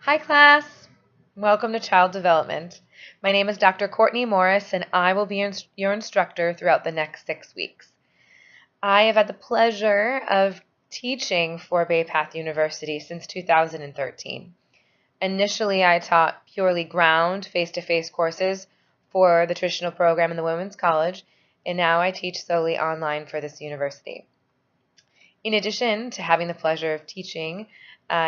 Hi class! Welcome to Child Development. My name is Dr. Courtney Morris and I will be your instructor throughout the next 6 weeks. I have had the pleasure of teaching for Bay Path University since 2013. Initially, I taught purely ground face-to-face courses for the traditional program in the Women's College, and now I teach solely online for this university. In addition to having the pleasure of teaching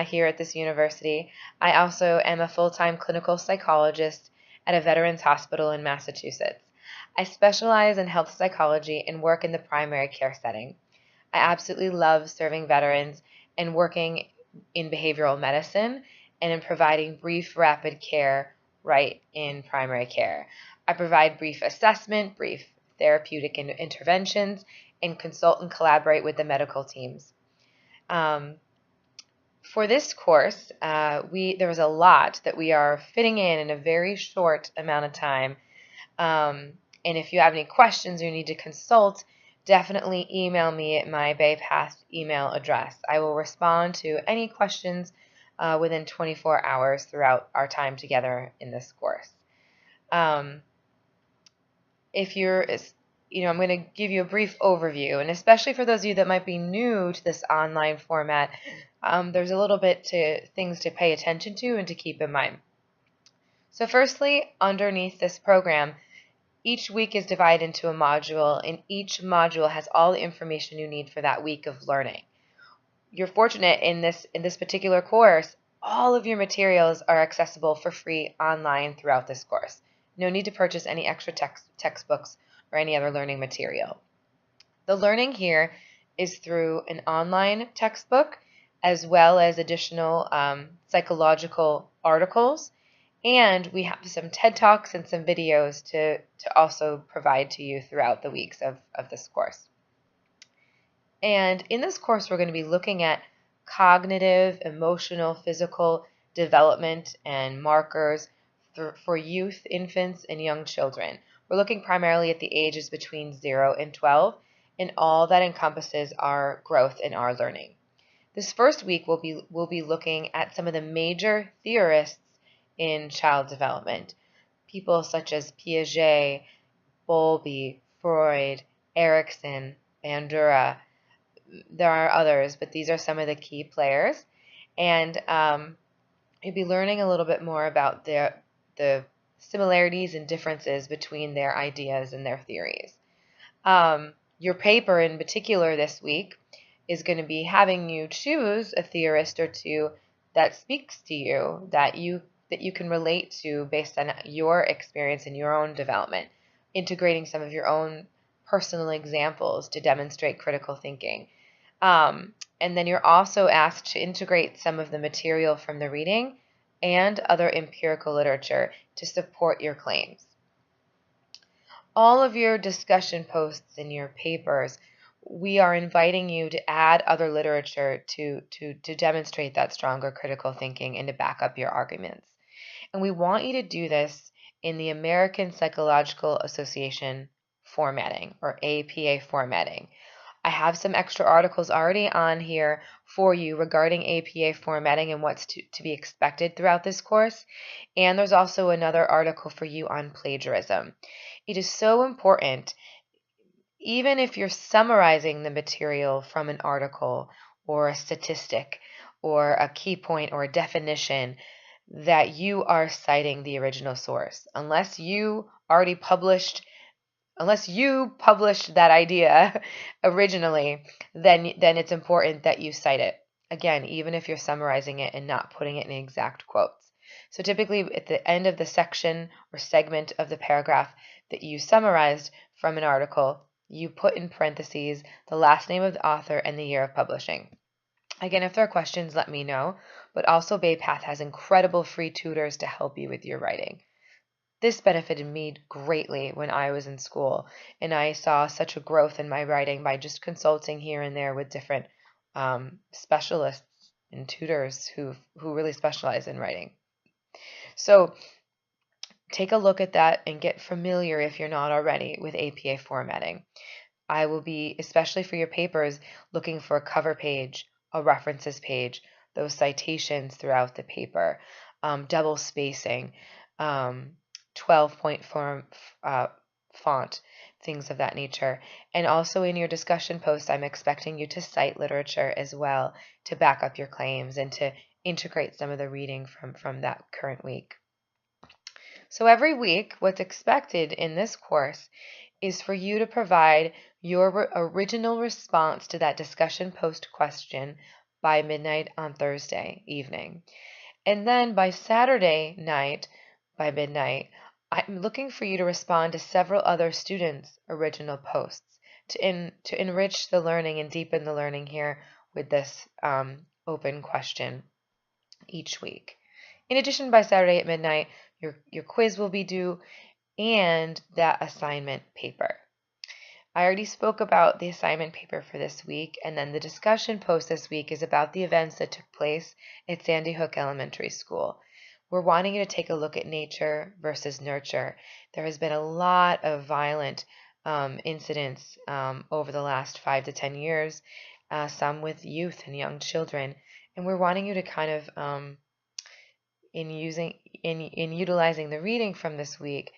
here at this university, I also am a full-time clinical psychologist at a veterans hospital in Massachusetts. I specialize in health psychology and work in the primary care setting. I absolutely love serving veterans and working in behavioral medicine and in providing brief, rapid care right in primary care. I provide brief assessment, brief therapeutic interventions, and consult and collaborate with the medical teams. For this course, there was a lot that we are fitting in a very short amount of time. And if you have any questions or you need to consult, definitely email me at my BayPath email address. I will respond to any questions within 24 hours throughout our time together in this course. If you're, I'm going to give you a brief overview, and especially for those of you that might be new to this online format, there's a little bit to things to pay attention to and to keep in mind. So firstly, underneath this program, each week is divided into a module, and each module has all the information you need for that week of learning. You're fortunate in this particular course, all of your materials are accessible for free online throughout this course. No need to purchase any extra textbooks or any other learning material. The learning here is through an online textbook as well as additional psychological articles, and we have some TED Talks and some videos to also provide to you throughout the weeks of this course. And in this course, we're going to be looking at cognitive, emotional, physical development and markers for youth, infants, and young children. We're looking primarily at the ages between 0 and 12 and all that encompasses our growth and our learning. This first week, we'll be looking at some of the major theorists in child development. People such as Piaget, Bowlby, Freud, Erikson, Bandura. There are others, but these are some of the key players. And you'll be learning a little bit more about the similarities and differences between their ideas and their theories. Your paper in particular this week is going to be having you choose a theorist or two that speaks to you, that you can relate to based on your experience and your own development, integrating some of your own personal examples to demonstrate critical thinking. And then you're also asked to integrate some of the material from the reading and other empirical literature to support your claims. All of your discussion posts in your papers, we are inviting you to add other literature to demonstrate that stronger critical thinking and to back up your arguments. And we want you to do this in the American Psychological Association formatting, or APA formatting. I have some extra articles already on here for you regarding APA formatting and what's to be expected throughout this course. And there's also another article for you on plagiarism. It is so important, even if you're summarizing the material from an article or a statistic or a key point or a definition, that you are citing the original source. Unless you published that idea originally, then it's important that you cite it. Again, even if you're summarizing it and not putting it in exact quotes. So typically at the end of the section or segment of the paragraph that you summarized from an article, you put in parentheses the last name of the author and the year of publishing. Again, if there are questions, let me know. But also BayPath has incredible free tutors to help you with your writing. This benefited me greatly when I was in school, and I saw such a growth in my writing by just consulting here and there with different specialists and tutors who really specialize in writing. So take a look at that and get familiar, if you're not already, with APA formatting. I will be, especially for your papers, looking for a cover page, a references page, those citations throughout the paper. double spacing, 12-point font, things of that nature. And also in your discussion post, I'm expecting you to cite literature as well to back up your claims and to integrate some of the reading from that current week. So every week, what's expected in this course is for you to provide your original response to that discussion post question by midnight on Thursday evening. And then by Saturday night, by midnight, I'm looking for you to respond to several other students' original posts to enrich the learning and deepen the learning here with this open question each week. In addition, by Saturday at midnight, your quiz will be due and that assignment paper. I already spoke about the assignment paper for this week, and then the discussion post this week is about the events that took place at Sandy Hook Elementary School. We're wanting you to take a look at nature versus nurture. There has been a lot of violent incidents over the last 5 to 10 years, some with youth and young children, and we're wanting you to kind of in utilizing the reading from this week,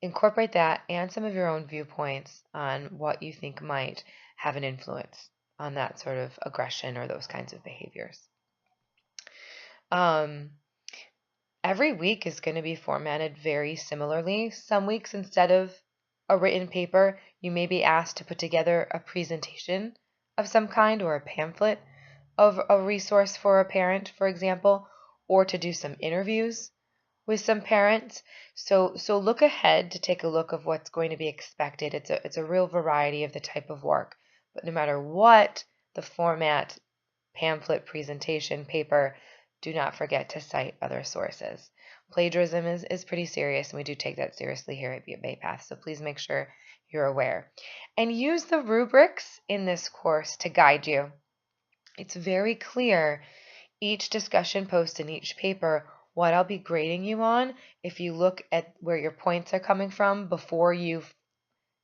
incorporate that and some of your own viewpoints on what you think might have an influence on that sort of aggression or those kinds of behaviors. Every week is going to be formatted very similarly. Some weeks, instead of a written paper, you may be asked to put together a presentation of some kind or a pamphlet of a resource for a parent, for example, or to do some interviews with some parents. So look ahead to take a look of what's going to be expected. It's a real variety of the type of work. But no matter what the format, pamphlet, presentation, paper, do not forget to cite other sources. Plagiarism is pretty serious, and we do take that seriously here at Bay Path, so please make sure you're aware. And use the rubrics in this course to guide you. It's very clear, each discussion post in each paper, what I'll be grading you on. If you look at where your points are coming from before you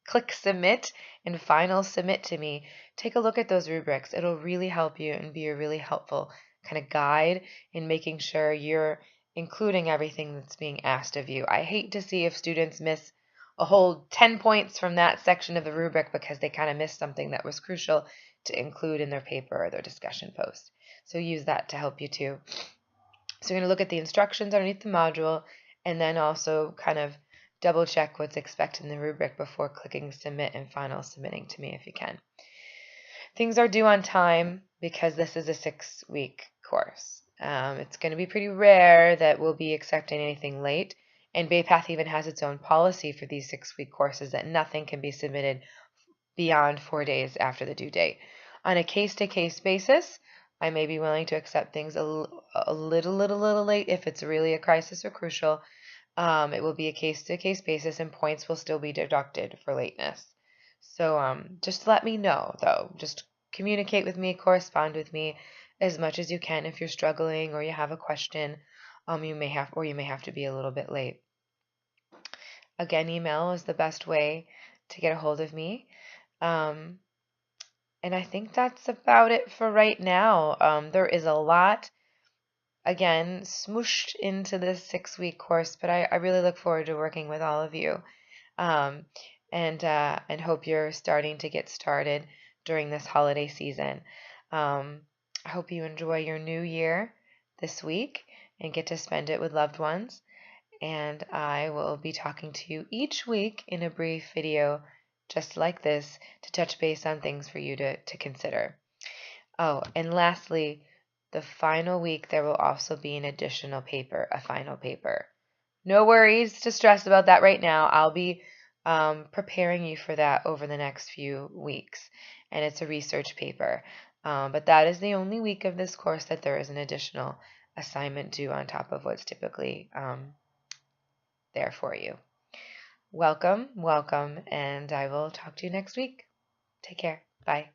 click submit and final submit to me, take a look at those rubrics. It'll really help you and be a really helpful kind of guide in making sure you're including everything that's being asked of you. I hate to see if students miss a whole 10 points from that section of the rubric because they kind of missed something that was crucial to include in their paper or their discussion post. So use that to help you too. So you're going to look at the instructions underneath the module and then also kind of double check what's expected in the rubric before clicking submit and final submitting to me if you can. Things are due on time because this is a 6-week course. It's going to be pretty rare that we'll be accepting anything late, and Bay Path even has its own policy for these 6-week courses that nothing can be submitted beyond 4 days after the due date. On a case-to-case basis, I may be willing to accept things a little late if it's really a crisis or crucial. It will be a case-to-case basis, and points will still be deducted for lateness. So just let me know, though. Just communicate with me, correspond with me as much as you can if you're struggling or you have a question. You may have to be a little bit late. Again, email is the best way to get a hold of me. And I think that's about it for right now. There is a lot, again, smooshed into this 6-week course, but I really look forward to working with all of you. And hope you're starting to get started during this holiday season. I hope you enjoy your new year this week and get to spend it with loved ones. And I will be talking to you each week in a brief video just like this to touch base on things for you to consider. Oh, and lastly, the final week there will also be an additional paper, a final paper. No worries to stress about that right now. I'll be preparing you for that over the next few weeks, and it's a research paper. But that is the only week of this course that there is an additional assignment due on top of what's typically there for you. Welcome, and I will talk to you next week. Take care. Bye.